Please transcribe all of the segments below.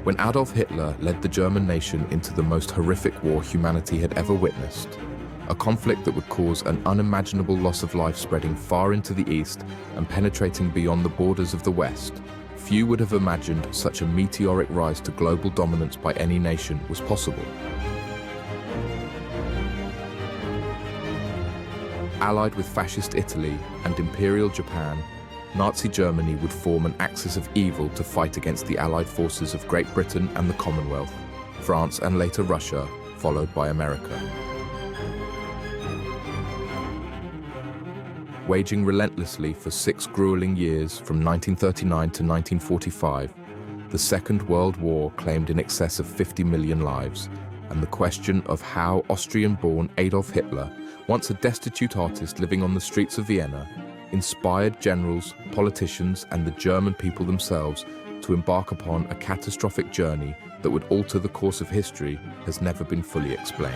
When Adolf Hitler led the German nation into the most horrific war humanity had ever witnessed, a conflict that would cause an unimaginable loss of life spreading far into the east and penetrating beyond the borders of the west, few would have imagined such a meteoric rise to global dominance by any nation was possible. Allied with fascist Italy and Imperial Japan, Nazi Germany would form an axis of evil to fight against the Allied forces of Great Britain and the Commonwealth, France and later Russia, followed by America. Waging relentlessly for 6 grueling years from 1939 to 1945, the Second World War claimed in excess of 50 million lives, and the question of how Austrian-born Adolf Hitler, once a destitute artist living on the streets of Vienna, inspired generals, politicians, and the German people themselves to embark upon a catastrophic journey that would alter the course of history has never been fully explained.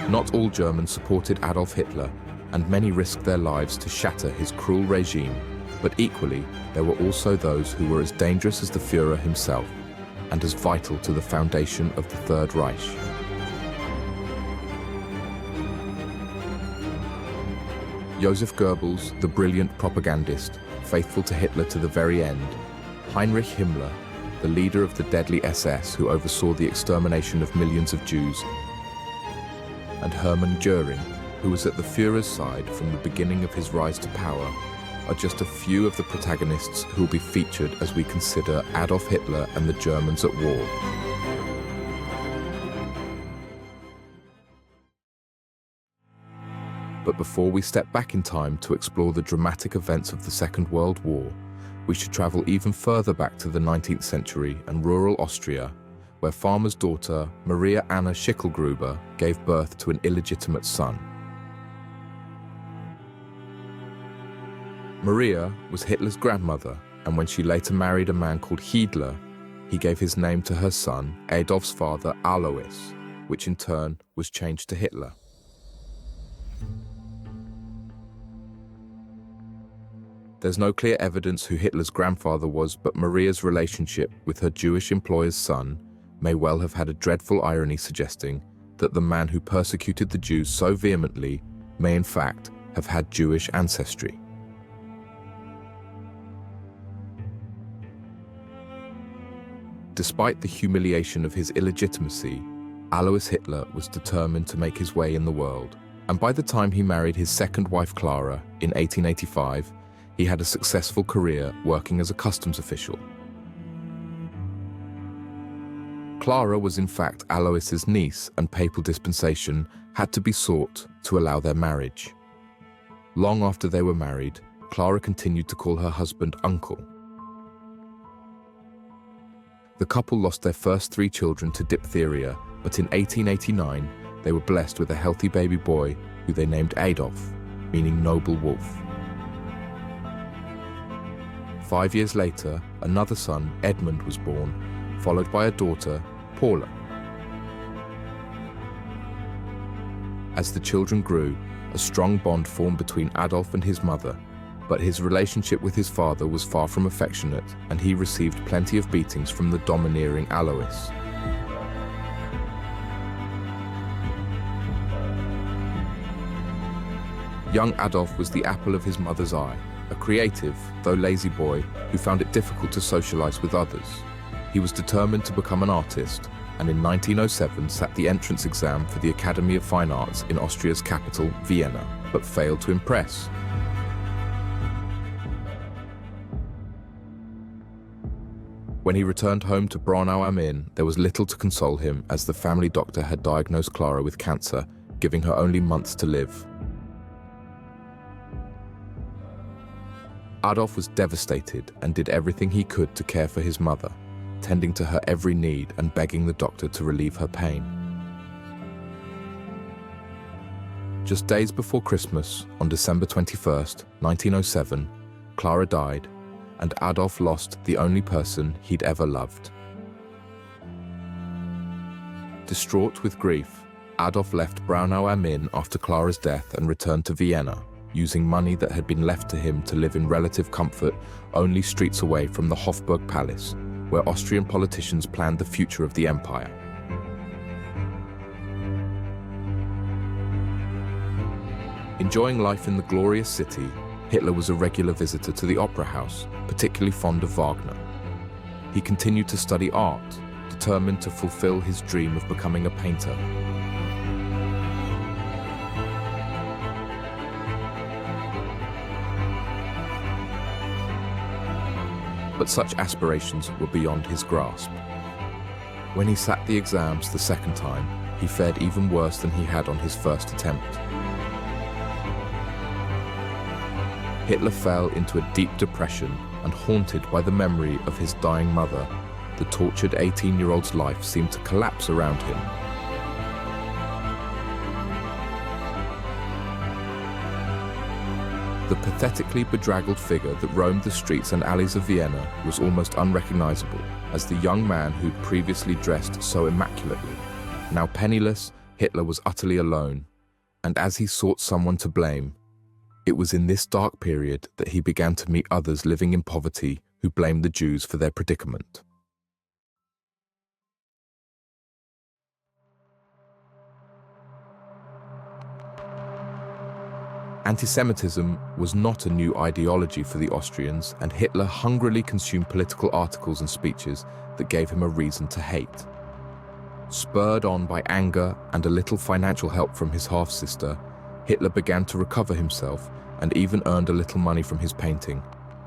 Not all Germans supported Adolf Hitler, and many risked their lives to shatter his cruel regime, but equally, there were also those who were as dangerous as the Führer himself, and as vital to the foundation of the Third Reich. Joseph Goebbels, the brilliant propagandist, faithful to Hitler to the very end, Heinrich Himmler, the leader of the deadly SS who oversaw the extermination of millions of Jews, and Hermann Göring, who was at the Führer's side from the beginning of his rise to power, are just a few of the protagonists who will be featured as we consider Adolf Hitler and the Germans at war. But before we step back in time to explore the dramatic events of the Second World War, we should travel even further back to the 19th century and rural Austria, where farmer's daughter Maria Anna Schicklgruber gave birth to an illegitimate son. Maria was Hitler's grandmother, and when she later married a man called Hiedler, he gave his name to her son, Adolf's father Alois, which in turn was changed to Hitler. There's no clear evidence who Hitler's grandfather was, but Maria's relationship with her Jewish employer's son may well have had a dreadful irony suggesting that the man who persecuted the Jews so vehemently may in fact have had Jewish ancestry. Despite the humiliation of his illegitimacy, Alois Hitler was determined to make his way in the world, and by the time he married his second wife Clara in 1885, he had a successful career working as a customs official. Clara was in fact Alois's niece, and papal dispensation had to be sought to allow their marriage. Long after they were married, Clara continued to call her husband uncle. The couple lost their first 3 children to diphtheria, but in 1889 they were blessed with a healthy baby boy who they named Adolf, meaning noble wolf. 5 years later, another son, Edmund, was born, followed by a daughter, Paula. As the children grew, a strong bond formed between Adolf and his mother, but his relationship with his father was far from affectionate, and he received plenty of beatings from the domineering Alois. Young Adolf was the apple of his mother's eye, a creative, though lazy boy who found it difficult to socialize with others. He was determined to become an artist, and in 1907 sat the entrance exam for the Academy of Fine Arts in Austria's capital, Vienna, but failed to impress. When he returned home to Braunau am Inn, there was little to console him, as the family doctor had diagnosed Clara with cancer, giving her only months to live. Adolf was devastated and did everything he could to care for his mother, tending to her every need and begging the doctor to relieve her pain. Just days before Christmas, on December 21st, 1907, Clara died, and Adolf lost the only person he'd ever loved. Distraught with grief, Adolf left Braunau am Inn after Clara's death and returned to Vienna, using money that had been left to him to live in relative comfort only streets away from the Hofburg Palace, where Austrian politicians planned the future of the empire. Enjoying life in the glorious city, Hitler was a regular visitor to the opera house, particularly fond of Wagner. He continued to study art, determined to fulfill his dream of becoming a painter. But such aspirations were beyond his grasp. When he sat the exams the second time, he fared even worse than he had on his first attempt. Hitler fell into a deep depression, and haunted by the memory of his dying mother, the tortured 18-year-old's life seemed to collapse around him. The pathetically bedraggled figure that roamed the streets and alleys of Vienna was almost unrecognizable as the young man who'd previously dressed so immaculately. Now penniless, Hitler was utterly alone, and as he sought someone to blame, it was in this dark period that he began to meet others living in poverty who blamed the Jews for their predicament. Anti-Semitism was not a new ideology for the Austrians, and Hitler hungrily consumed political articles and speeches that gave him a reason to hate. Spurred on by anger and a little financial help from his half-sister, Hitler began to recover himself and even earned a little money from his painting.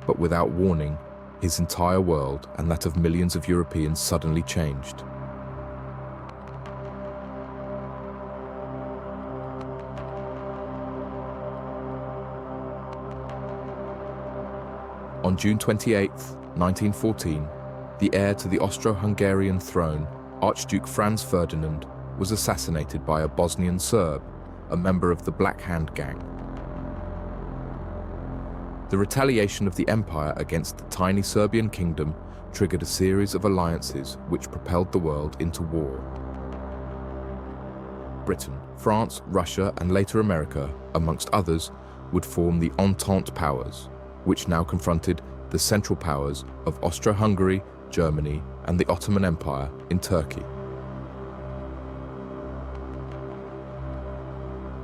But without warning, his entire world and that of millions of Europeans suddenly changed. On June 28, 1914, the heir to the Austro-Hungarian throne, Archduke Franz Ferdinand, was assassinated by a Bosnian Serb, a member of the Black Hand Gang. The retaliation of the empire against the tiny Serbian kingdom triggered a series of alliances which propelled the world into war. Britain, France, Russia, and later America, amongst others, would form the Entente powers, which now confronted the Central Powers of Austro-Hungary, Germany, and the Ottoman Empire in Turkey.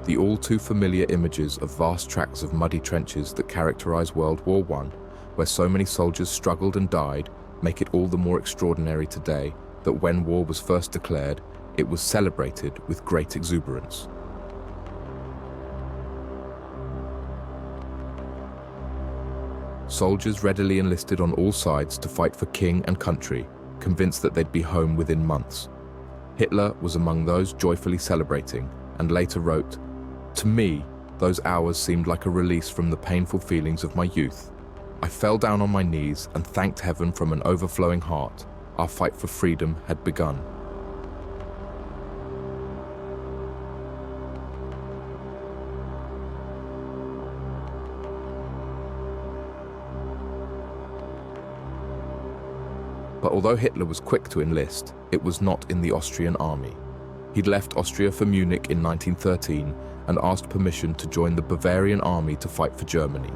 The all too familiar images of vast tracts of muddy trenches that characterize World War I, where so many soldiers struggled and died, make it all the more extraordinary today that when war was first declared, it was celebrated with great exuberance. Soldiers readily enlisted on all sides to fight for king and country, convinced that they'd be home within months. Hitler was among those joyfully celebrating, and later wrote, "To me, those hours seemed like a release from the painful feelings of my youth. I fell down on my knees and thanked heaven from an overflowing heart. Our fight for freedom had begun." But although Hitler was quick to enlist, it was not in the Austrian army. He'd left Austria for Munich in 1913 and asked permission to join the Bavarian army to fight for Germany.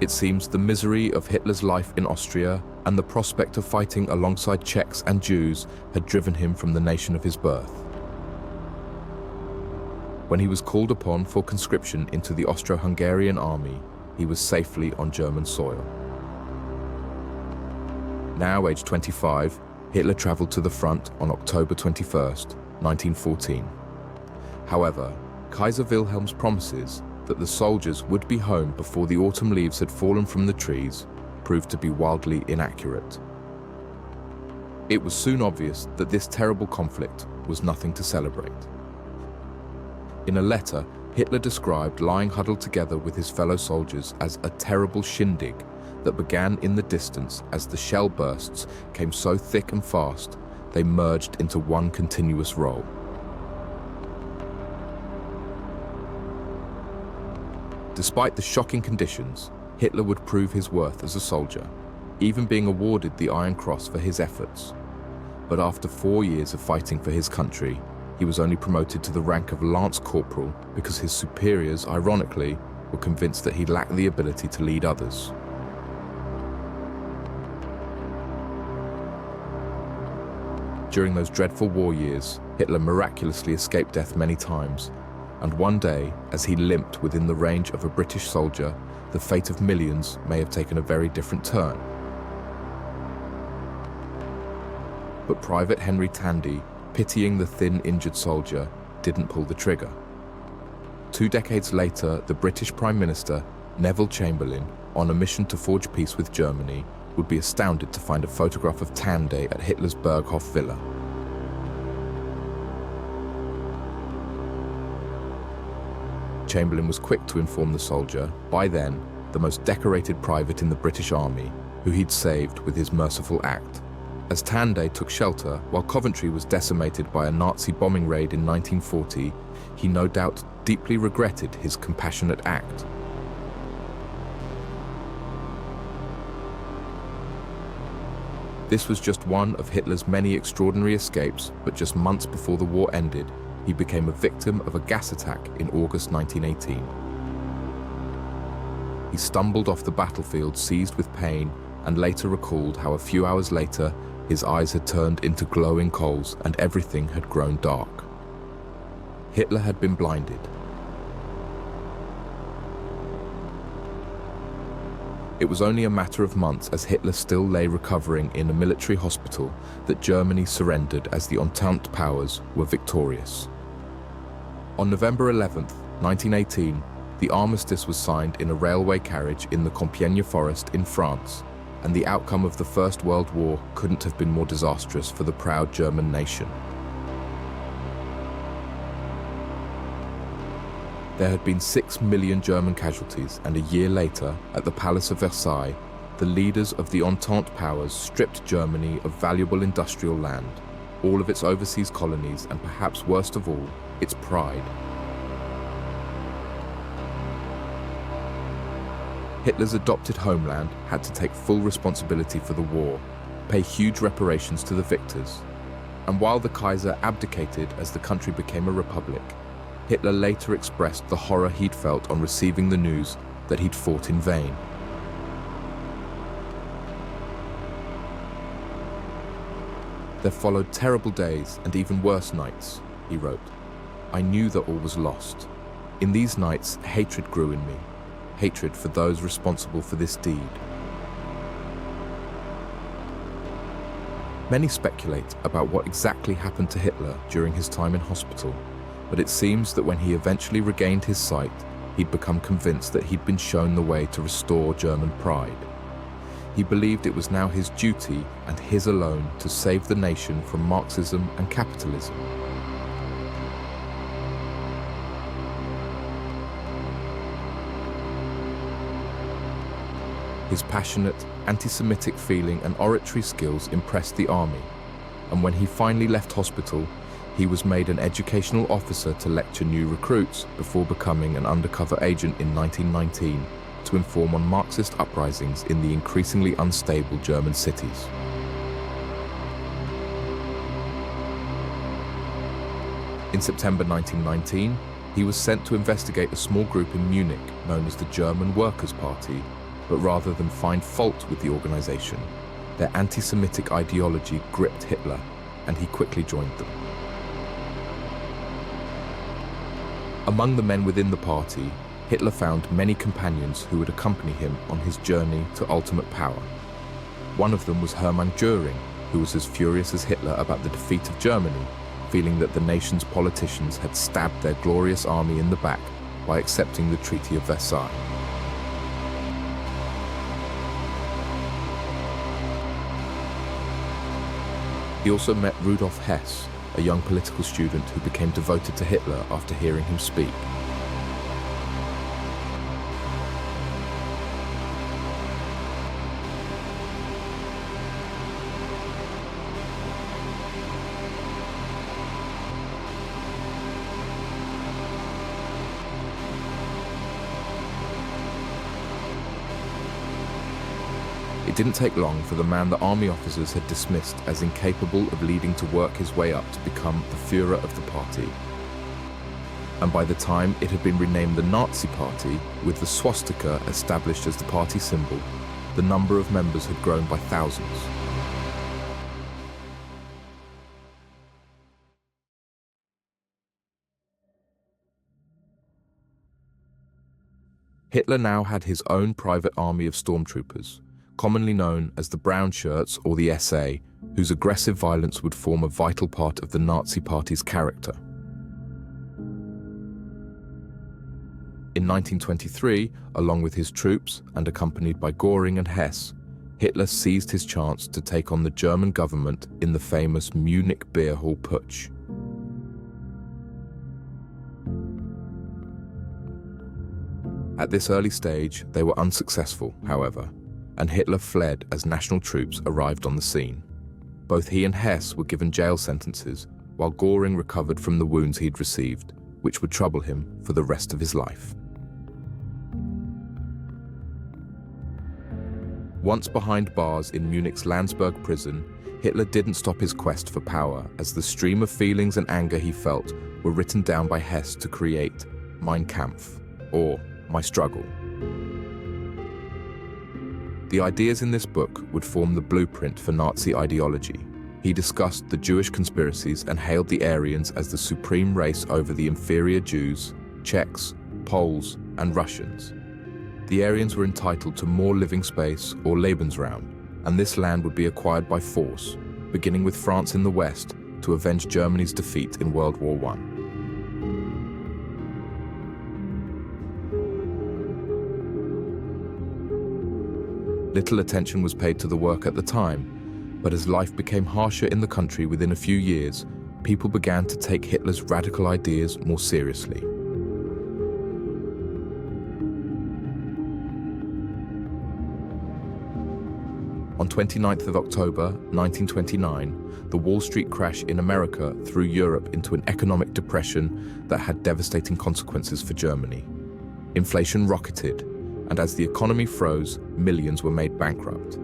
It seems the misery of Hitler's life in Austria and the prospect of fighting alongside Czechs and Jews had driven him from the nation of his birth. When he was called upon for conscription into the Austro-Hungarian army, he was safely on German soil. Now aged 25, Hitler traveled to the front on October 21st, 1914. However, Kaiser Wilhelm's promises that the soldiers would be home before the autumn leaves had fallen from the trees proved to be wildly inaccurate. It was soon obvious that this terrible conflict was nothing to celebrate. In a letter, Hitler described lying huddled together with his fellow soldiers as a terrible shindig that began in the distance as the shell bursts came so thick and fast they merged into one continuous roll. Despite the shocking conditions, Hitler would prove his worth as a soldier, even being awarded the Iron Cross for his efforts. But after 4 years of fighting for his country, he was only promoted to the rank of Lance Corporal because his superiors, ironically, were convinced that he lacked the ability to lead others. During those dreadful war years, Hitler miraculously escaped death many times, and one day, as he limped within the range of a British soldier, the fate of millions may have taken a very different turn. But Private Henry Tandy, pitying the thin, injured soldier, didn't pull the trigger. 2 decades later, the British Prime Minister, Neville Chamberlain, on a mission to forge peace with Germany, would be astounded to find a photograph of Tandy at Hitler's Berghof villa. Chamberlain was quick to inform the soldier, by then the most decorated private in the British Army, who he'd saved with his merciful act. As Tandy took shelter while Coventry was decimated by a Nazi bombing raid in 1940, he no doubt deeply regretted his compassionate act. This was just one of Hitler's many extraordinary escapes, but just months before the war ended, he became a victim of a gas attack in August 1918. He stumbled off the battlefield seized with pain and later recalled how a few hours later his eyes had turned into glowing coals and everything had grown dark. Hitler had been blinded. It was only a matter of months, as Hitler still lay recovering in a military hospital, that Germany surrendered as the Entente powers were victorious. On November 11, 1918, the armistice was signed in a railway carriage in the Compiègne forest in France, and the outcome of the First World War couldn't have been more disastrous for the proud German nation. There had been 6 million German casualties, and a year later, at the Palace of Versailles, the leaders of the Entente powers stripped Germany of valuable industrial land, all of its overseas colonies, and perhaps worst of all, its pride. Hitler's adopted homeland had to take full responsibility for the war, pay huge reparations to the victors, and while the Kaiser abdicated as the country became a republic, Hitler later expressed the horror he'd felt on receiving the news that he'd fought in vain. There followed terrible days and even worse nights, he wrote. I knew that all was lost. In these nights, hatred grew in me, hatred for those responsible for this deed. Many speculate about what exactly happened to Hitler during his time in hospital, but it seems that when he eventually regained his sight, he'd become convinced that he'd been shown the way to restore German pride. He believed it was now his duty, and his alone, to save the nation from Marxism and capitalism. His passionate, anti-Semitic feeling and oratory skills impressed the army, and when he finally left hospital, he was made an educational officer to lecture new recruits before becoming an undercover agent in 1919 to inform on Marxist uprisings in the increasingly unstable German cities. In September 1919, he was sent to investigate a small group in Munich known as the German Workers' Party, but rather than find fault with the organization, their anti-Semitic ideology gripped Hitler, and he quickly joined them. Among the men within the party, Hitler found many companions who would accompany him on his journey to ultimate power. One of them was Hermann Göring, who was as furious as Hitler about the defeat of Germany, feeling that the nation's politicians had stabbed their glorious army in the back by accepting the Treaty of Versailles. He also met Rudolf Hess, a young political student who became devoted to Hitler after hearing him speak. It didn't take long for the man the army officers had dismissed as incapable of leading to work his way up to become the Führer of the party. And by the time it had been renamed the Nazi Party, with the swastika established as the party symbol, the number of members had grown by thousands. Hitler now had his own private army of stormtroopers, commonly known as the Brown Shirts or the SA, whose aggressive violence would form a vital part of the Nazi Party's character. In 1923, along with his troops and accompanied by Göring and Hess, Hitler seized his chance to take on the German government in the famous Munich Beer Hall Putsch. At this early stage, they were unsuccessful, however, and Hitler fled as national troops arrived on the scene. Both he and Hess were given jail sentences, while Göring recovered from the wounds he'd received, which would trouble him for the rest of his life. Once behind bars in Munich's Landsberg prison, Hitler didn't stop his quest for power, as the stream of feelings and anger he felt were written down by Hess to create Mein Kampf, or My Struggle. The ideas in this book would form the blueprint for Nazi ideology. He discussed the Jewish conspiracies and hailed the Aryans as the supreme race over the inferior Jews, Czechs, Poles, and Russians. The Aryans were entitled to more living space, or Lebensraum, and this land would be acquired by force, beginning with France in the west to avenge Germany's defeat in World War I. Little attention was paid to the work at the time, but as life became harsher in the country within a few years, people began to take Hitler's radical ideas more seriously. On 29th of October 1929, the Wall Street crash in America threw Europe into an economic depression that had devastating consequences for Germany. Inflation rocketed, and as the economy froze, millions were made bankrupt.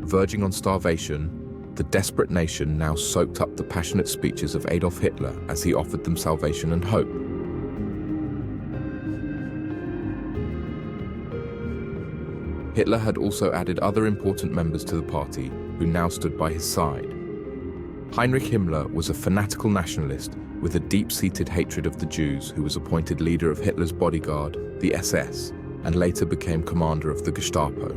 Verging on starvation, the desperate nation now soaked up the passionate speeches of Adolf Hitler as he offered them salvation and hope. Hitler had also added other important members to the party who now stood by his side. Heinrich Himmler was a fanatical nationalist with a deep-seated hatred of the Jews, who was appointed leader of Hitler's bodyguard, the SS, and later became commander of the Gestapo.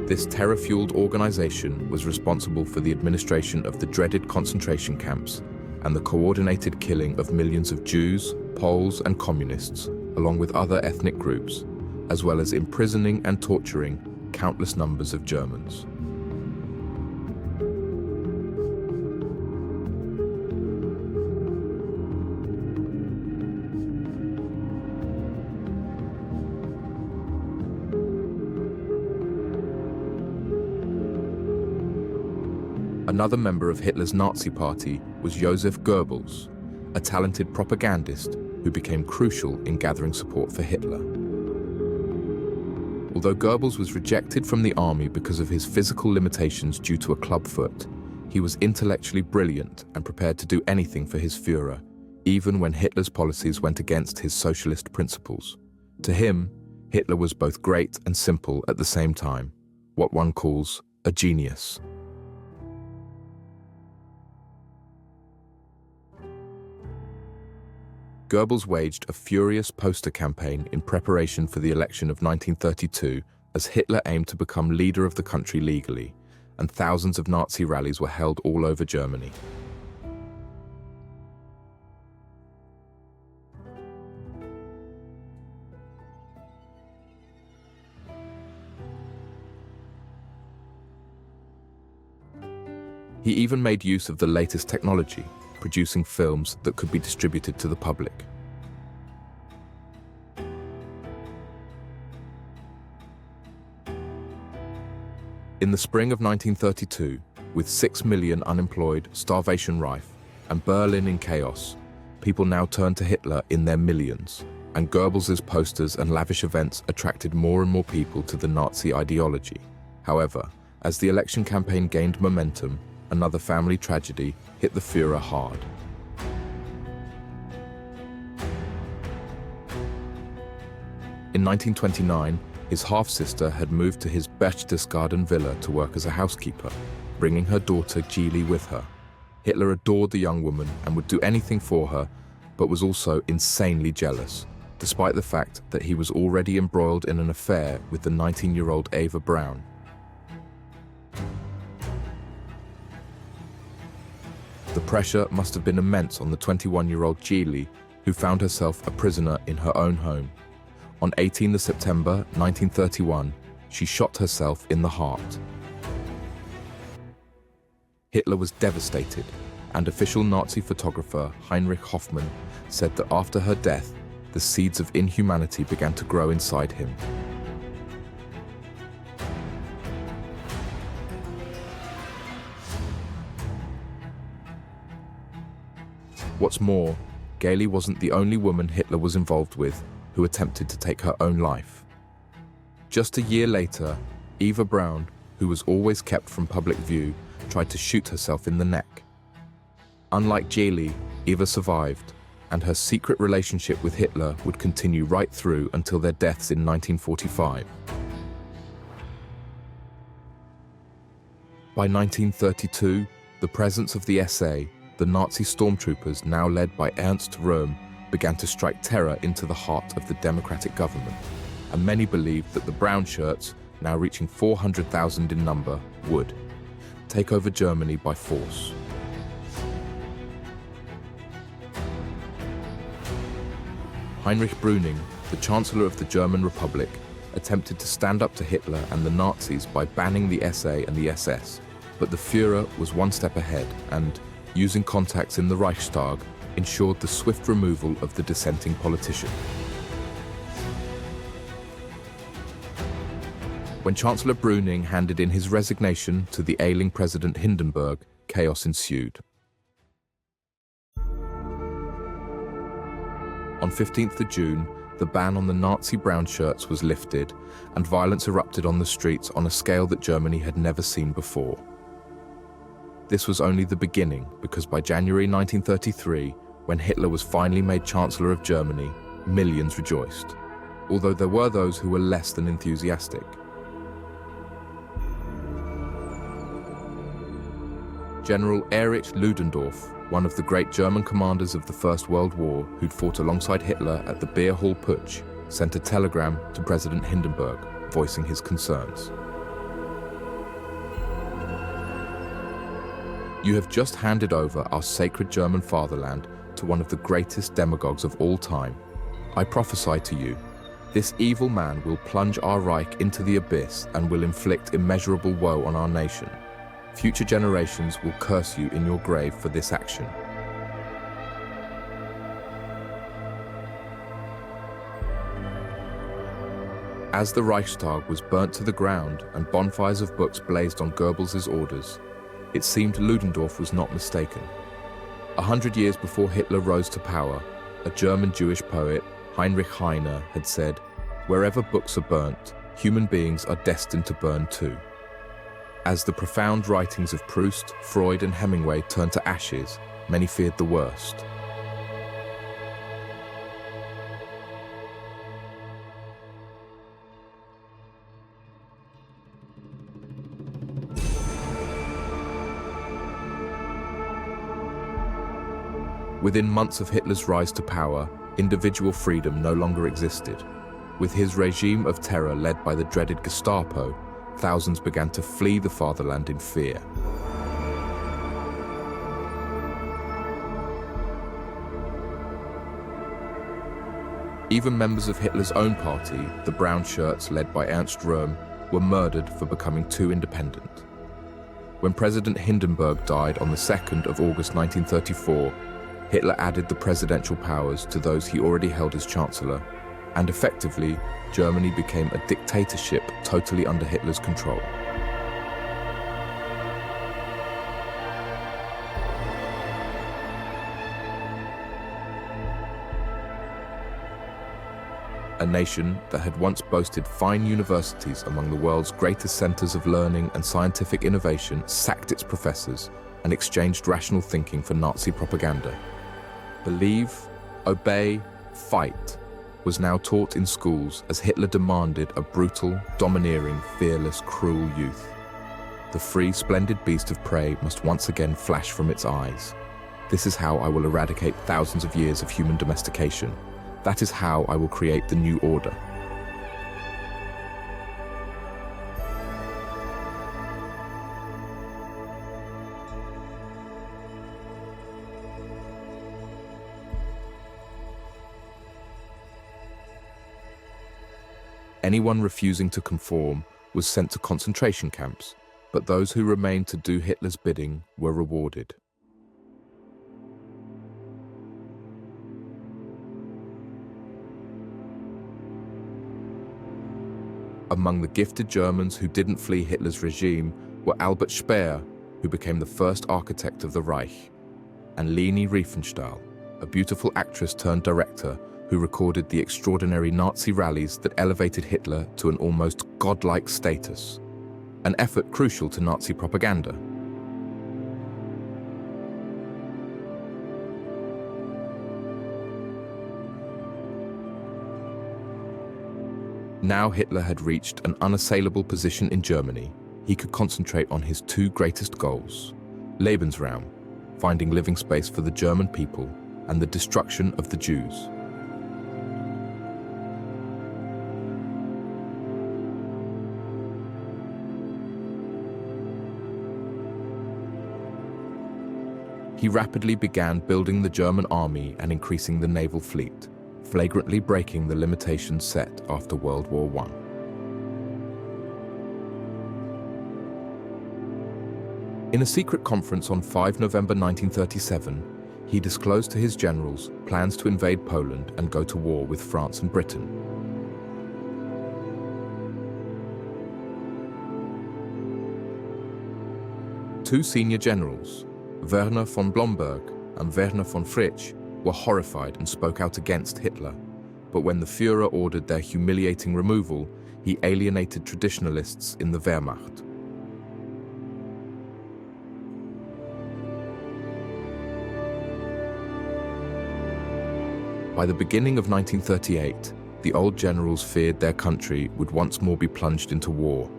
This terror-fueled organization was responsible for the administration of the dreaded concentration camps and the coordinated killing of millions of Jews, Poles, and Communists, along with other ethnic groups, as well as imprisoning and torturing countless numbers of Germans. Another member of Hitler's Nazi party was Joseph Goebbels, a talented propagandist who became crucial in gathering support for Hitler. Although Goebbels was rejected from the army because of his physical limitations due to a club foot, he was intellectually brilliant and prepared to do anything for his Führer, even when Hitler's policies went against his socialist principles. To him, Hitler was both great and simple at the same time, what one calls a genius. Goebbels waged a furious poster campaign in preparation for the election of 1932 as Hitler aimed to become leader of the country legally, and thousands of Nazi rallies were held all over Germany. He even made use of the latest technology, producing films that could be distributed to the public. In the spring of 1932, With 6 million unemployed, starvation rife, and Berlin in chaos, people now turned to Hitler in their millions, and Goebbels' posters and lavish events attracted more and more people to the Nazi ideology. However, as the election campaign gained momentum, another family tragedy hit the Führer hard. In 1929, his half-sister had moved to his Berchtesgaden villa to work as a housekeeper, bringing her daughter Gili with her. Hitler adored the young woman and would do anything for her, but was also insanely jealous, despite the fact that he was already embroiled in an affair with the 19-year-old Eva Braun. The pressure must have been immense on the 21-year-old Gili, who found herself a prisoner in her own home. On 18 September 1931, she shot herself in the heart. Hitler was devastated, and official Nazi photographer Heinrich Hoffmann said that after her death, the seeds of inhumanity began to grow inside him. What's more, Gili wasn't the only woman Hitler was involved with who attempted to take her own life. Just a year later, Eva Braun, who was always kept from public view, tried to shoot herself in the neck. Unlike Gili, Eva survived, and her secret relationship with Hitler would continue right through until their deaths in 1945. By 1932, the presence of the SA, the Nazi stormtroopers now led by Ernst Röhm, began to strike terror into the heart of the democratic government, and many believed that the brown shirts, now reaching 400,000 in number, would take over Germany by force. Heinrich Brüning, the Chancellor of the German Republic, attempted to stand up to Hitler and the Nazis by banning the SA and the SS, but the Führer was one step ahead and, using contacts in the Reichstag, ensured the swift removal of the dissenting politician. When Chancellor Brüning handed in his resignation to the ailing President Hindenburg, chaos ensued. On 15th June, the ban on the Nazi brown shirts was lifted, and violence erupted on the streets on a scale that Germany had never seen before. This was only the beginning, because by January 1933, when Hitler was finally made Chancellor of Germany, millions rejoiced, although there were those who were less than enthusiastic. General Erich Ludendorff, one of the great German commanders of the First World War who'd fought alongside Hitler at the Beer Hall Putsch, sent a telegram to President Hindenburg, voicing his concerns. You have just handed over our sacred German fatherland to one of the greatest demagogues of all time. I prophesy to you, this evil man will plunge our Reich into the abyss and will inflict immeasurable woe on our nation. Future generations will curse you in your grave for this action. As the Reichstag was burnt to the ground and bonfires of books blazed on Goebbels' orders, it seemed Ludendorff was not mistaken. 100 years before Hitler rose to power, a German Jewish poet, Heinrich Heine, had said, "Wherever books are burnt, human beings are destined to burn too." As the profound writings of Proust, Freud, and Hemingway turned to ashes, many feared the worst. Within months of Hitler's rise to power, individual freedom no longer existed. With his regime of terror led by the dreaded Gestapo, thousands began to flee the fatherland in fear. Even members of Hitler's own party, the Brown Shirts led by Ernst Röhm, were murdered for becoming too independent. When President Hindenburg died on the 2nd of August 1934, Hitler added the presidential powers to those he already held as Chancellor, and effectively, Germany became a dictatorship totally under Hitler's control. a nation that had once boasted fine universities among the world's greatest centers of learning and scientific innovation, sacked its professors and exchanged rational thinking for Nazi propaganda. Believe, obey, fight was now taught in schools as Hitler demanded a brutal, domineering, fearless, cruel youth. The free, splendid beast of prey must once again flash from its eyes. This is how I will eradicate thousands of years of human domestication. That is how I will create the new order. Anyone refusing to conform was sent to concentration camps, but those who remained to do Hitler's bidding were rewarded. Among the gifted Germans who didn't flee Hitler's regime were Albert Speer, who became the first architect of the Reich, and Leni Riefenstahl, a beautiful actress turned director who recorded the extraordinary Nazi rallies that elevated Hitler to an almost godlike status, an effort crucial to Nazi propaganda. Now Hitler had reached an unassailable position in Germany. He could concentrate on his two greatest goals: Lebensraum, finding living space for the German people, and the destruction of the Jews. He rapidly began building the German army and increasing the naval fleet, flagrantly breaking the limitations set after World War I. In a secret conference on 5 November 1937, he disclosed to his generals plans to invade Poland and go to war with France and Britain. Two senior generals, Werner von Blomberg and Werner von Fritsch, were horrified and spoke out against Hitler, but when the Führer ordered their humiliating removal, he alienated traditionalists in the Wehrmacht. By the beginning of 1938, the old generals feared their country would once more be plunged into war,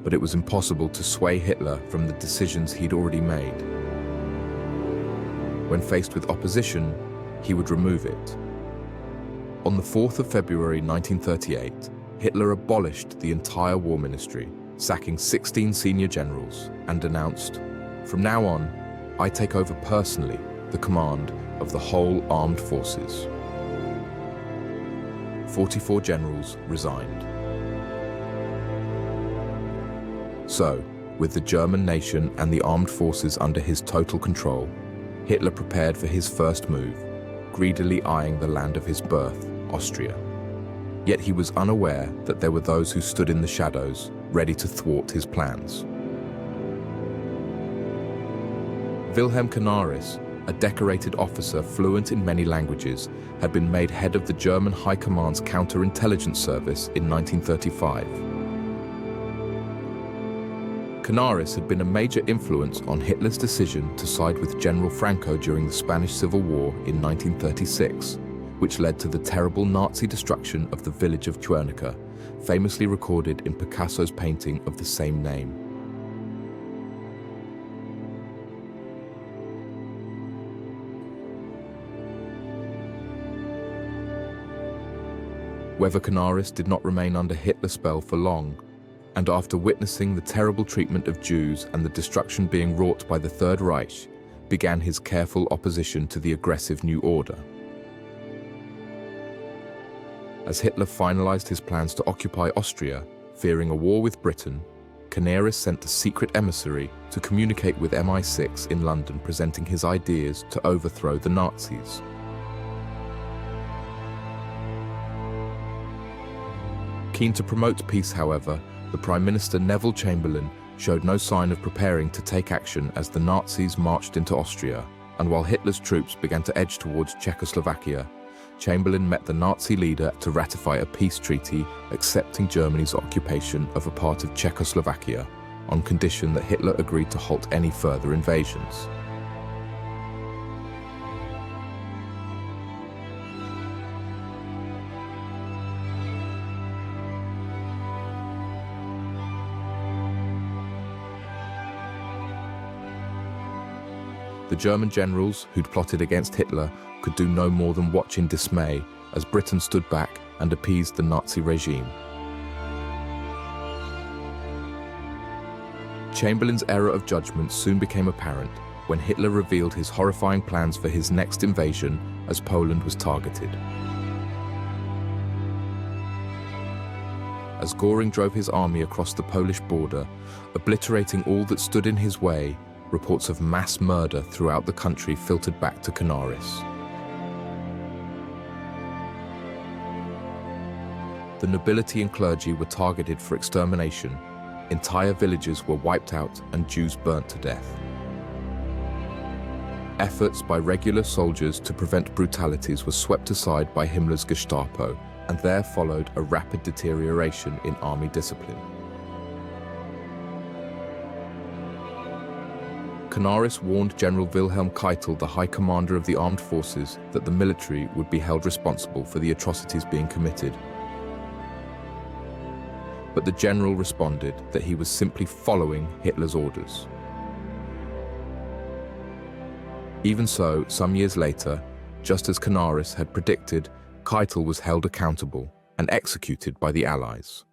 but it was impossible to sway Hitler from the decisions he'd already made. When faced with opposition, he would remove it. On the 4th of February 1938, Hitler abolished the entire war ministry, sacking 16 senior generals, and announced, "From now on, I take over personally the command of the whole armed forces." 44 generals resigned. So, with the German nation and the armed forces under his total control, Hitler prepared for his first move, greedily eyeing the land of his birth, Austria. Yet he was unaware that there were those who stood in the shadows, ready to thwart his plans. Wilhelm Canaris, a decorated officer fluent in many languages, had been made head of the German High Command's counterintelligence service in 1935. Canaris had been a major influence on Hitler's decision to side with General Franco during the Spanish Civil War in 1936, which led to the terrible Nazi destruction of the village of Guernica, famously recorded in Picasso's painting of the same name. Weber Canaris did not remain under Hitler's spell for long, and after witnessing the terrible treatment of Jews and the destruction being wrought by the Third Reich, began his careful opposition to the aggressive new order. As Hitler finalized his plans to occupy Austria, fearing a war with Britain, Canaris sent a secret emissary to communicate with MI6 in London, presenting his ideas to overthrow the Nazis. Keen to promote peace, however, the Prime Minister Neville Chamberlain showed no sign of preparing to take action as the Nazis marched into Austria, and while Hitler's troops began to edge towards Czechoslovakia, Chamberlain met the Nazi leader to ratify a peace treaty accepting Germany's occupation of a part of Czechoslovakia, on condition that Hitler agreed to halt any further invasions. The German generals who'd plotted against Hitler could do no more than watch in dismay as Britain stood back and appeased the Nazi regime. Chamberlain's error of judgment soon became apparent when Hitler revealed his horrifying plans for his next invasion as Poland was targeted. As Göring drove his army across the Polish border, obliterating all that stood in his way, reports of mass murder throughout the country filtered back to Canaris. The nobility and clergy were targeted for extermination, entire villages were wiped out and Jews burnt to death. Efforts by regular soldiers to prevent brutalities were swept aside by Himmler's Gestapo, and there followed a rapid deterioration in army discipline. Canaris warned General Wilhelm Keitel, the High Commander of the Armed Forces, that the military would be held responsible for the atrocities being committed. But the general responded that he was simply following Hitler's orders. Even so, some years later, just as Canaris had predicted, Keitel was held accountable and executed by the Allies.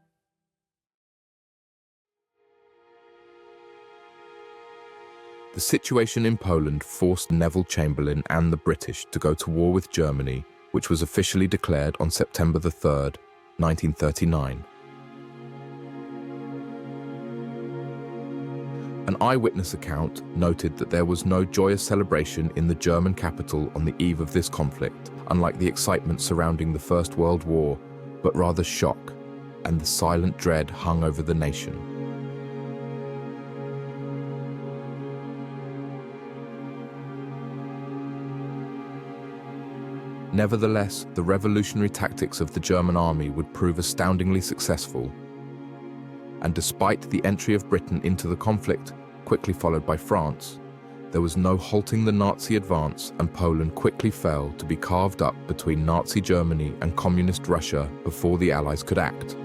The situation in Poland forced Neville Chamberlain and the British to go to war with Germany, which was officially declared on September 3rd, 1939. An eyewitness account noted that there was no joyous celebration in the German capital on the eve of this conflict, unlike the excitement surrounding the First World War, but rather shock, and the silent dread hung over the nation. Nevertheless, the revolutionary tactics of the German army would prove astoundingly successful. And despite the entry of Britain into the conflict, quickly followed by France, there was no halting the Nazi advance, and Poland quickly fell to be carved up between Nazi Germany and Communist Russia before the Allies could act.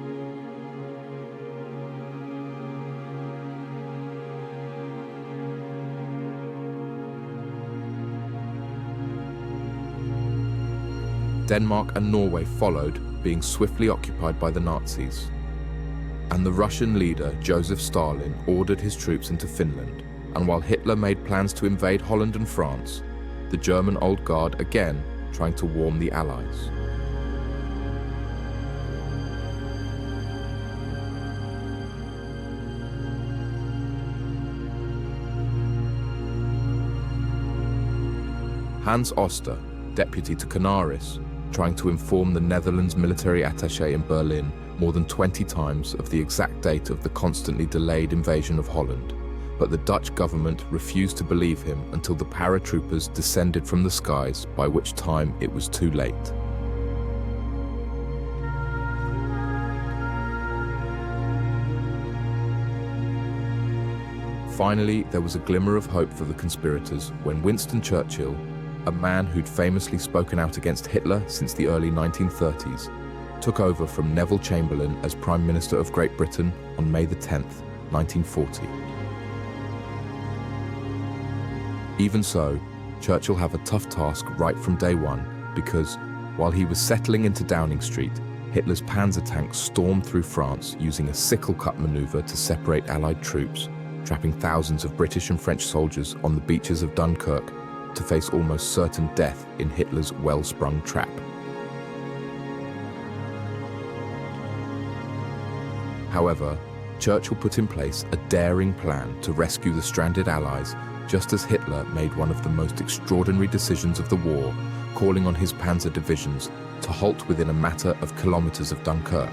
Denmark and Norway followed, being swiftly occupied by the Nazis. And the Russian leader, Joseph Stalin, ordered his troops into Finland, and while Hitler made plans to invade Holland and France, the German Old Guard again trying to warm the Allies. Hans Oster, deputy to Canaris, trying to inform the Netherlands military attaché in Berlin more than 20 times of the exact date of the constantly delayed invasion of Holland, but the Dutch government refused to believe him until the paratroopers descended from the skies, by which time it was too late. Finally, there was a glimmer of hope for the conspirators when Winston Churchill, a man who'd famously spoken out against Hitler since the early 1930s, took over from Neville Chamberlain as Prime Minister of Great Britain on May 10th, 1940. Even so, Churchill had a tough task right from day one, because while he was settling into Downing Street, Hitler's panzer tanks stormed through France using a sickle-cut maneuver to separate Allied troops, trapping thousands of British and French soldiers on the beaches of Dunkirk to face almost certain death in Hitler's well-sprung trap. However, Churchill put in place a daring plan to rescue the stranded Allies, just as Hitler made one of the most extraordinary decisions of the war, calling on his panzer divisions to halt within a matter of kilometers of Dunkirk.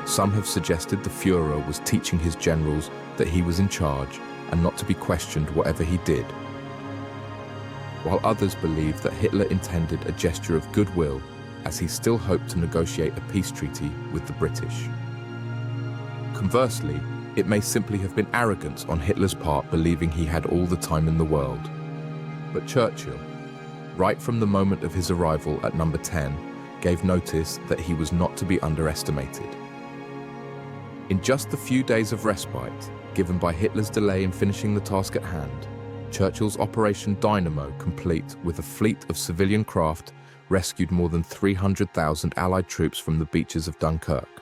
Some have suggested the Führer was teaching his generals that he was in charge and not to be questioned whatever he did. while others believed that Hitler intended a gesture of goodwill as he still hoped to negotiate a peace treaty with the British. Conversely, it may simply have been arrogance on Hitler's part, believing he had all the time in the world. But Churchill, right from the moment of his arrival at number 10, gave notice that he was not to be underestimated. In just the few days of respite given by Hitler's delay in finishing the task at hand, Churchill's Operation Dynamo, complete with a fleet of civilian craft, rescued more than 300,000 Allied troops from the beaches of Dunkirk.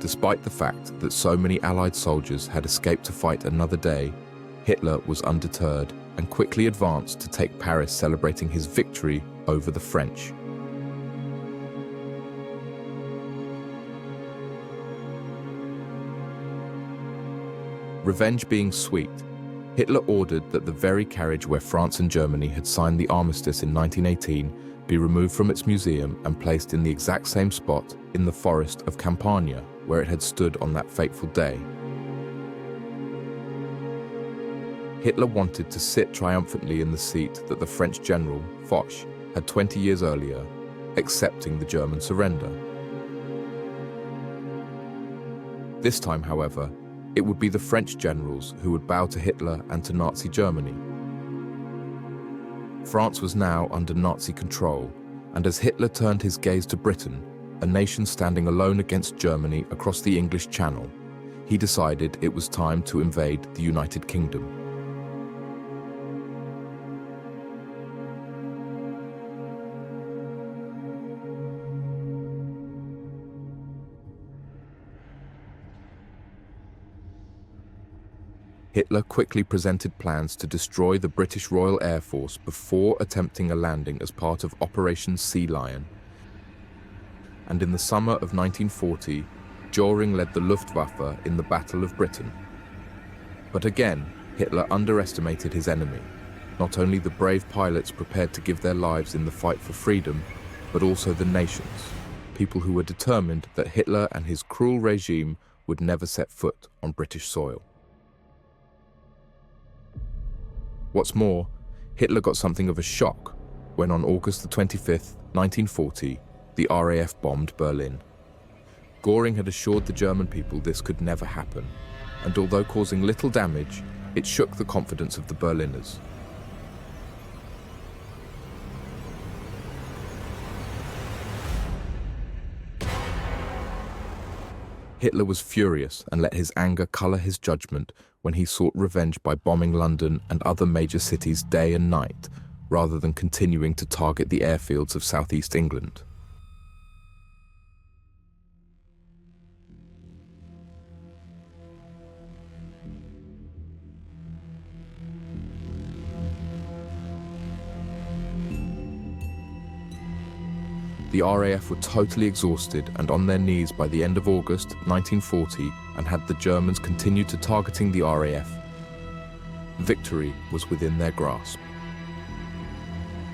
Despite the fact that so many Allied soldiers had escaped to fight another day, Hitler was undeterred and quickly advanced to take Paris, celebrating his victory over the French. Revenge being sweet, Hitler ordered that the very carriage where France and Germany had signed the armistice in 1918 be removed from its museum and placed in the exact same spot in the forest of Campania, where it had stood on that fateful day. Hitler wanted to sit triumphantly in the seat that the French general, Foch, had 20 years earlier, accepting the German surrender. This time, however, it would be the French generals who would bow to Hitler and to Nazi Germany. France was now under Nazi control, and as Hitler turned his gaze to Britain, a nation standing alone against Germany across the English Channel, he decided it was time to invade the United Kingdom. Hitler quickly presented plans to destroy the British Royal Air Force before attempting a landing as part of Operation Sea Lion. And in the summer of 1940, Göring led the Luftwaffe in the Battle of Britain. But again, Hitler underestimated his enemy, not only the brave pilots prepared to give their lives in the fight for freedom, but also the nations, people who were determined that Hitler and his cruel regime would never set foot on British soil. What's more, Hitler got something of a shock when on August the 25th, 1940, the RAF bombed Berlin. Göring had assured the German people this could never happen, and although causing little damage, it shook the confidence of the Berliners. Hitler was furious and let his anger color his judgment when he sought revenge by bombing London and other major cities day and night, rather than continuing to target the airfields of southeast England. The RAF were totally exhausted and on their knees by the end of August 1940, and had the Germans continued to targeting the RAF, victory was within their grasp.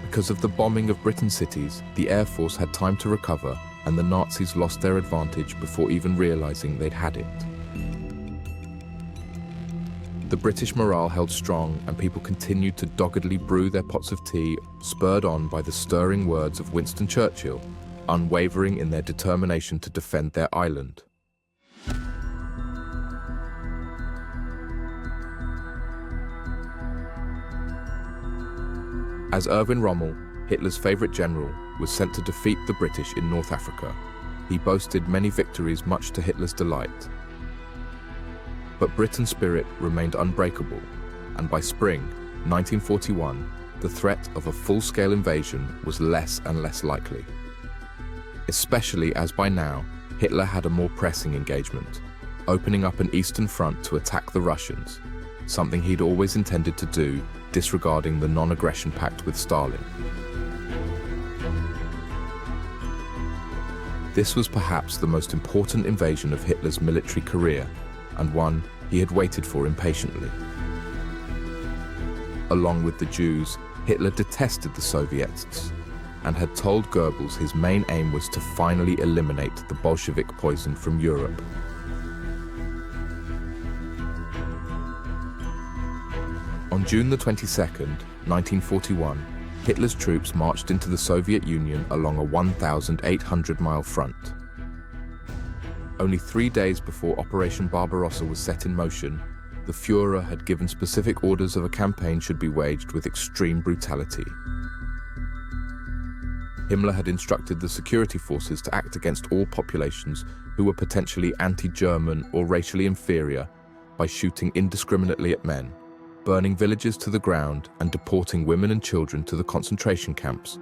Because of the bombing of Britain's cities, the Air Force had time to recover, and the Nazis lost their advantage before even realizing they'd had it. The British morale held strong, and people continued to doggedly brew their pots of tea, spurred on by the stirring words of Winston Churchill, unwavering in their determination to defend their island. As Erwin Rommel, Hitler's favorite general, was sent to defeat the British in North Africa, he boasted many victories much to Hitler's delight. But Britain's spirit remained unbreakable, and by spring 1941, the threat of a full-scale invasion was less and less likely. Especially as by now, Hitler had a more pressing engagement, opening up an eastern front to attack the Russians, something he'd always intended to do, disregarding the non-aggression pact with Stalin. This was perhaps the most important invasion of Hitler's military career, and one he had waited for impatiently. Along with the Jews, Hitler detested the Soviets and had told Goebbels his main aim was to finally eliminate the Bolshevik poison from Europe. On June the 22nd, 1941, Hitler's troops marched into the Soviet Union along a 1,800-mile front. Only 3 days before Operation Barbarossa was set in motion, the Führer had given specific orders of a campaign should be waged with extreme brutality. Himmler had instructed the security forces to act against all populations who were potentially anti-German or racially inferior by shooting indiscriminately at men, burning villages to the ground, and deporting women and children to the concentration camps.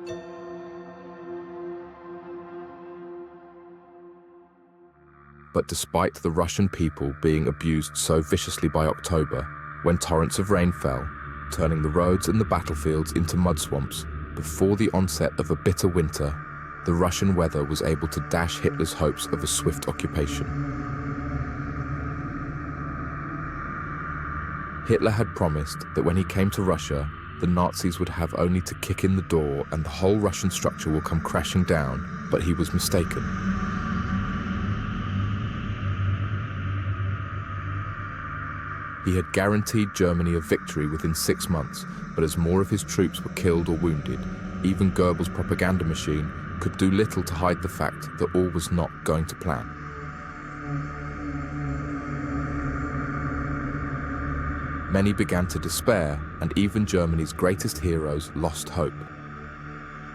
But despite the Russian people being abused so viciously by October, when torrents of rain fell, turning the roads and the battlefields into mud swamps, before the onset of a bitter winter, the Russian weather was able to dash Hitler's hopes of a swift occupation. Hitler had promised that when he came to Russia, the Nazis would have only to kick in the door and the whole Russian structure will come crashing down, but he was mistaken. He had guaranteed Germany a victory within 6 months, but as more of his troops were killed or wounded, even Goebbels' propaganda machine could do little to hide the fact that all was not going to plan. Many began to despair, and even Germany's greatest heroes lost hope.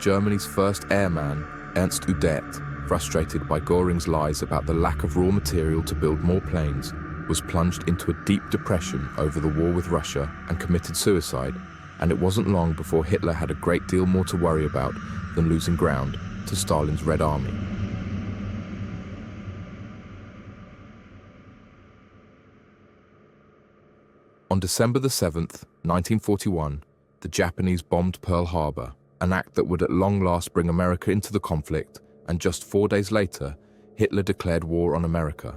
Germany's first airman, Ernst Udet, frustrated by Göring's lies about the lack of raw material to build more planes, was plunged into a deep depression over the war with Russia and committed suicide, and it wasn't long before Hitler had a great deal more to worry about than losing ground to Stalin's Red Army. On December the 7th, 1941, the Japanese bombed Pearl Harbor, an act that would at long last bring America into the conflict, and just 4 days later, Hitler declared war on America.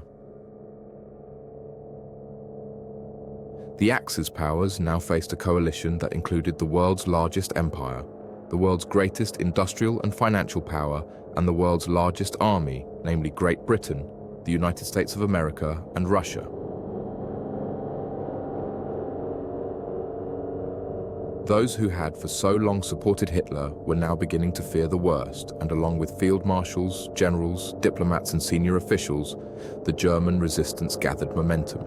The Axis powers now faced a coalition that included the world's largest empire, the world's greatest industrial and financial power, and the world's largest army, namely Great Britain, the United States of America, and Russia. Those who had for so long supported Hitler were now beginning to fear the worst, and along with field marshals, generals, diplomats, and senior officials, the German resistance gathered momentum.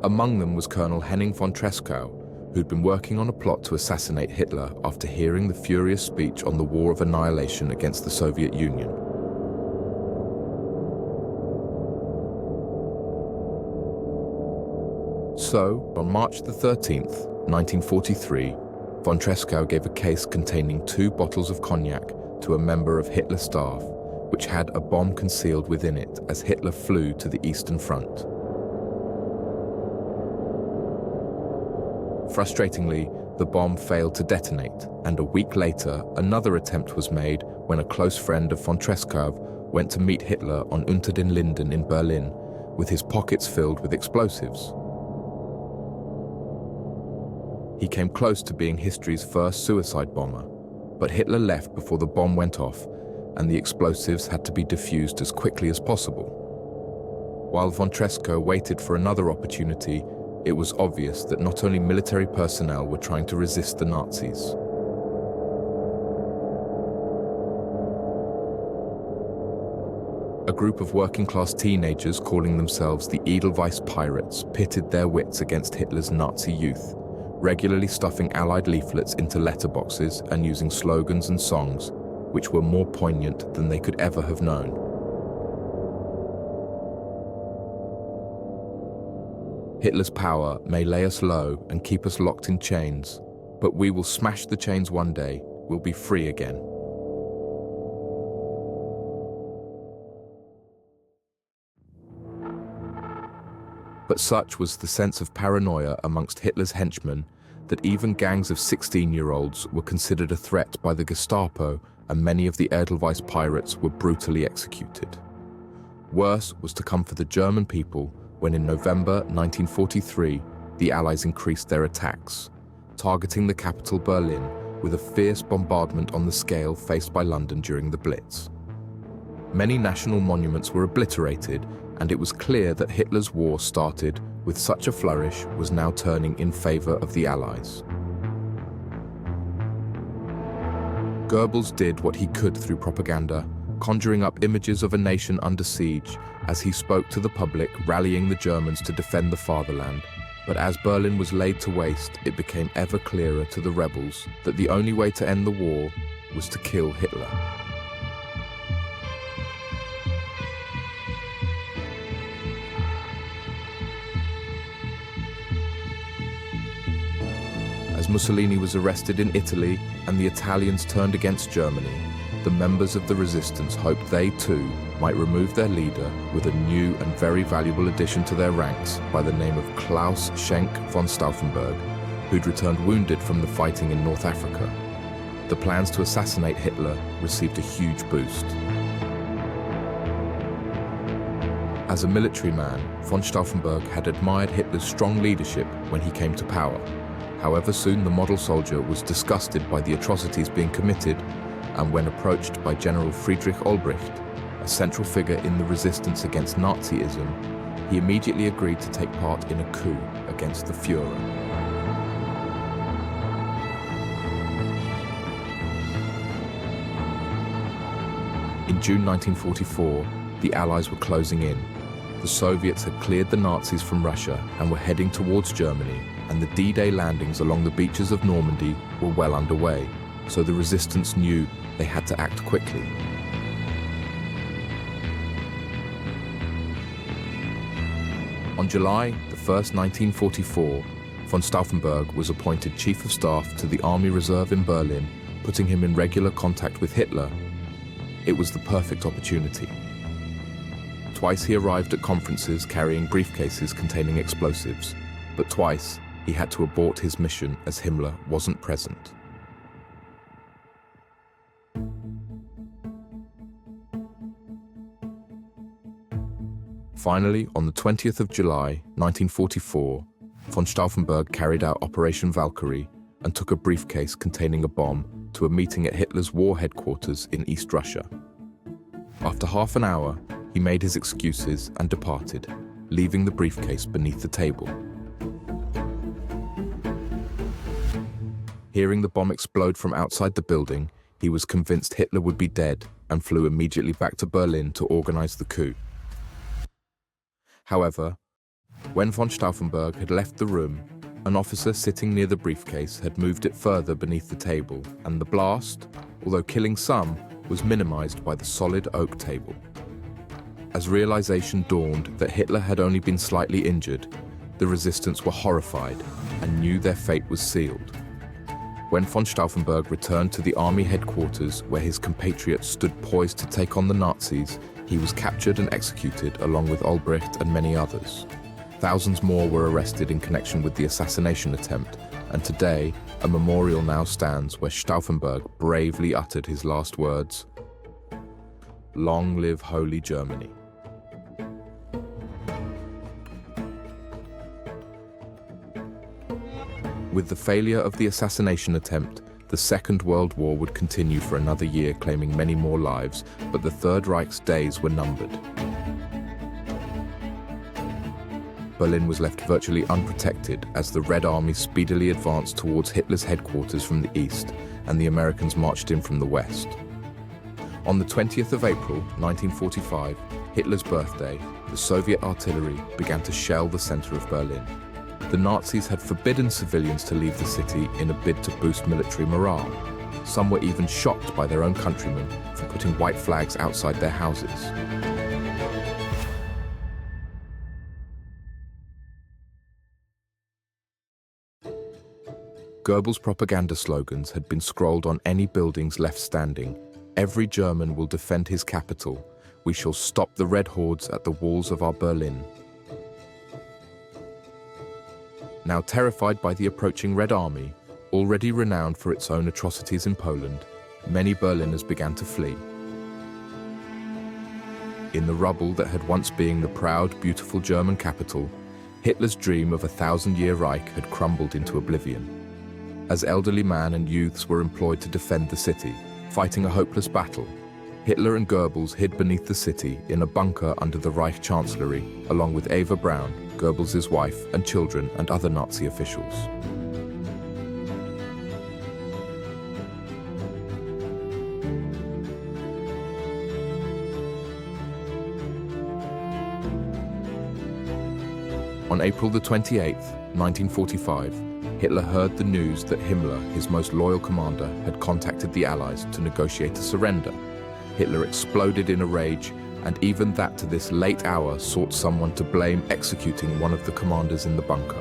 Among them was Colonel Henning von Tresckow, who'd been working on a plot to assassinate Hitler after hearing the furious speech on the War of Annihilation against the Soviet Union. So, on March the 13th, 1943, von Tresckow gave a case containing 2 bottles of cognac to a member of Hitler's staff, which had a bomb concealed within it as Hitler flew to the Eastern Front. Frustratingly, the bomb failed to detonate, and a week later, another attempt was made when a close friend of von Tresckow went to meet Hitler on Unter den Linden in Berlin, with his pockets filled with explosives. He came close to being history's first suicide bomber, but Hitler left before the bomb went off, and the explosives had to be defused as quickly as possible. While von Tresckow waited for another opportunity, it was obvious that not only military personnel were trying to resist the Nazis. A group of working-class teenagers calling themselves the Edelweiss Pirates pitted their wits against Hitler's Nazi youth, regularly stuffing Allied leaflets into letterboxes and using slogans and songs which were more poignant than they could ever have known. Hitler's power may lay us low and keep us locked in chains, but we will smash the chains one day, we'll be free again. But such was the sense of paranoia amongst Hitler's henchmen that even gangs of 16-year-olds were considered a threat by the Gestapo, and many of the Edelweiss pirates were brutally executed. Worse was to come for the German people when in November 1943, the Allies increased their attacks, targeting the capital Berlin with a fierce bombardment on the scale faced by London during the Blitz. Many national monuments were obliterated, and it was clear that Hitler's war started with such a flourish was now turning in favor of the Allies. Goebbels did what he could through propaganda, conjuring up images of a nation under siege as he spoke to the public, rallying the Germans to defend the fatherland. But as Berlin was laid to waste, it became ever clearer to the rebels that the only way to end the war was to kill Hitler. As Mussolini was arrested in Italy and the Italians turned against Germany, the members of the resistance hoped they too might remove their leader with a new and very valuable addition to their ranks by the name of Klaus Schenk von Stauffenberg, who'd returned wounded from the fighting in North Africa. The plans to assassinate Hitler received a huge boost. As a military man, von Stauffenberg had admired Hitler's strong leadership when he came to power. However, soon the model soldier was disgusted by the atrocities being committed, and when approached by General Friedrich Olbricht, a central figure in the resistance against Nazism, he immediately agreed to take part in a coup against the Führer. In June 1944, the Allies were closing in. The Soviets had cleared the Nazis from Russia and were heading towards Germany, and the D-Day landings along the beaches of Normandy were well underway, so the resistance knew they had to act quickly. On July 1st, 1944, von Stauffenberg was appointed Chief of Staff to the Army Reserve in Berlin, putting him in regular contact with Hitler. It was the perfect opportunity. Twice he arrived at conferences carrying briefcases containing explosives, but twice he had to abort his mission as Himmler wasn't present. Finally, on the 20th of July, 1944, von Stauffenberg carried out Operation Valkyrie and took a briefcase containing a bomb to a meeting at Hitler's war headquarters in East Russia. After half an hour, he made his excuses and departed, leaving the briefcase beneath the table. Hearing the bomb explode from outside the building, he was convinced Hitler would be dead and flew immediately back to Berlin to organize the coup. However, when von Stauffenberg had left the room, an officer sitting near the briefcase had moved it further beneath the table, and the blast, although killing some, was minimized by the solid oak table. As realization dawned that Hitler had only been slightly injured, The resistance were horrified and knew their fate was sealed. When von Stauffenberg returned to the army headquarters where his compatriots stood poised to take on the Nazis, he was captured and executed along with Albrecht and many others. Thousands more were arrested in connection with the assassination attempt, and today, a memorial now stands where Stauffenberg bravely uttered his last words, "Long live Holy Germany." With the failure of the assassination attempt, the Second World War would continue for another year, claiming many more lives, but the Third Reich's days were numbered. Berlin was left virtually unprotected as the Red Army speedily advanced towards Hitler's headquarters from the east, and the Americans marched in from the west. On the 20th of April, 1945, Hitler's birthday, the Soviet artillery began to shell the center of Berlin. The Nazis had forbidden civilians to leave the city in a bid to boost military morale. Some were even shocked by their own countrymen for putting white flags outside their houses. Goebbels' propaganda slogans had been scrolled on any buildings left standing. "Every German will defend his capital. We shall stop the red hordes at the walls of our Berlin." Now terrified by the approaching Red Army, already renowned for its own atrocities in Poland, many Berliners began to flee. In the rubble that had once been the proud, beautiful German capital, Hitler's dream of a 1,000-year Reich had crumbled into oblivion. As elderly men and youths were employed to defend the city, fighting a hopeless battle, Hitler and Goebbels hid beneath the city in a bunker under the Reich Chancellery, along with Eva Braun, Goebbels' wife, and children and other Nazi officials. On April the 28th, 1945, Hitler heard the news that Himmler, his most loyal commander, had contacted the Allies to negotiate a surrender. Hitler exploded in a rage, and even that to this late hour sought someone to blame executing one of the commanders in the bunker.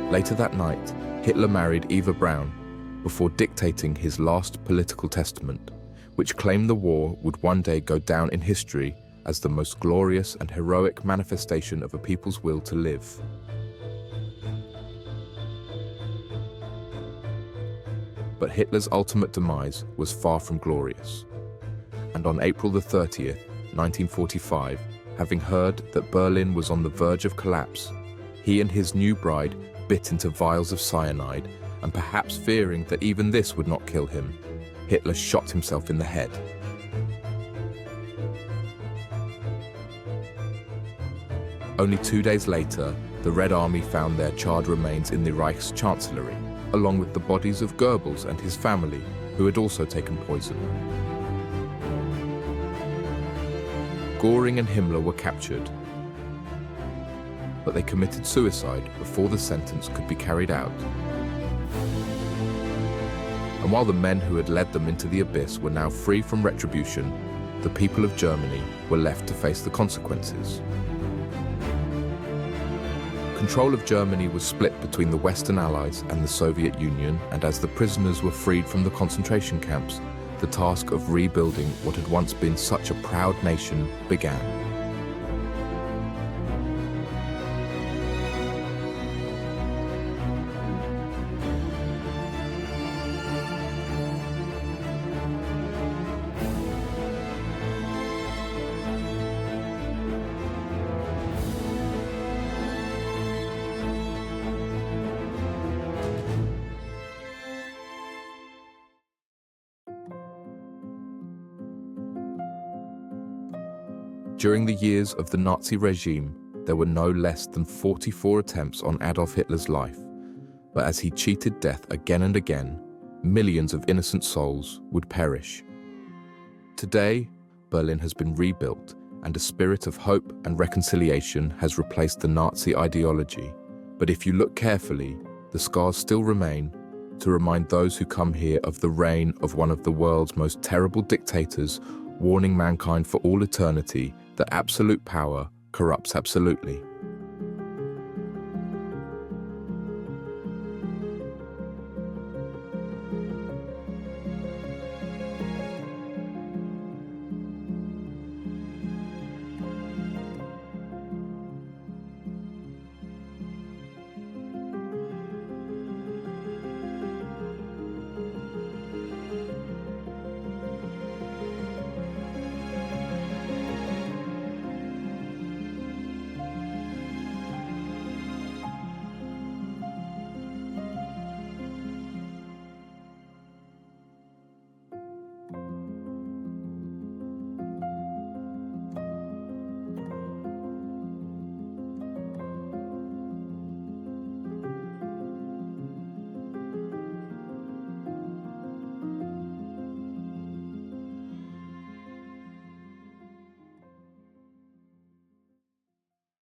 Later that night, Hitler married Eva Braun before dictating his last political testament, which claimed the war would one day go down in history as the most glorious and heroic manifestation of a people's will to live. But Hitler's ultimate demise was far from glorious. And on April the 30th, 1945, having heard that Berlin was on the verge of collapse, he and his new bride bit into vials of cyanide, and perhaps fearing that even this would not kill him, Hitler shot himself in the head. Only 2 days later, the Red Army found their charred remains in the Reich's Chancellery, along with the bodies of Goebbels and his family, who had also taken poison. Göring and Himmler were captured, but they committed suicide before the sentence could be carried out. And while the men who had led them into the abyss were now free from retribution, the people of Germany were left to face the consequences. Control of Germany was split between the Western Allies and the Soviet Union, and as the prisoners were freed from the concentration camps, the task of rebuilding what had once been such a proud nation began. During the years of the Nazi regime, there were no less than 44 attempts on Adolf Hitler's life, but as he cheated death again and again, millions of innocent souls would perish. Today, Berlin has been rebuilt, and a spirit of hope and reconciliation has replaced the Nazi ideology. But if you look carefully, the scars still remain to remind those who come here of the reign of one of the world's most terrible dictators warning mankind for all eternity that absolute power corrupts absolutely.